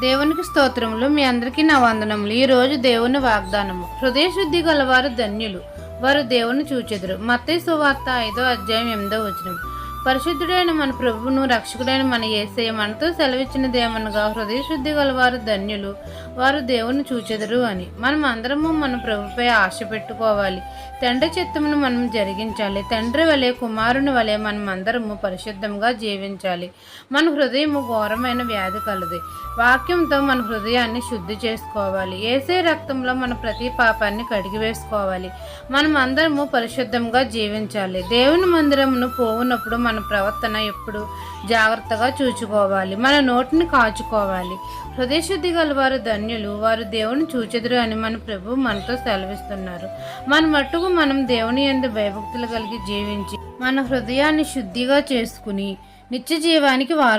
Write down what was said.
దేవునికి స్తోత్రములు. మీ అందరికీ నా వందనములు. ఈ రోజు దేవుని వాగ్దానము. హృదయ శుద్ధి గలవారు ధన్యులు, వారు దేవుని చూచెదరు. మత్తయి సువార్త 5:8. పరిశుద్ధుడైన మన ప్రభువును రక్షకుడైన మన యేసయ్య మనతో సెలవిచ్చినదేమనగా, హృదయ శుద్ధి గలవారు ధన్యులు, వారు దేవుని చూచెదరు అని. మనం అందరము మన ప్రభుపై ఆశ పెట్టుకోవాలి. తండ్రి చిత్తమును మనం జరిగించాలి. తండ్రి వలె, కుమారుని వలె మనం అందరము పరిశుద్ధంగా జీవించాలి. మన హృదయము ఘోరమైన వ్యాధి కలది. వాక్యంతో మన హృదయాన్ని శుద్ధి చేసుకోవాలి. యేసయ్య రక్తంలో మన ప్రతి పాపాన్ని కడిగివేసుకోవాలి. మనం అందరము పరిశుద్ధంగా జీవించాలి. దేవుని మందిరమును పోవునప్పుడు మన ప్రవర్తన ఎప్పుడు జాగ్రత్తగా చూచుకోవాలి. మన నోటిని కాచుకోవాలి. హృదయశుద్ధి గలవారు ధన్యులు, వారు దేవుని చూచెదరు అని మన ప్రభు మనతో సెలవిస్తున్నారు. మన మట్టుకు మనం దేవుని యందు భయభక్తులు కలిగి జీవించి మన హృదయాన్ని శుద్ధిగా చేసుకుని నిత్య జీవానికి వారసు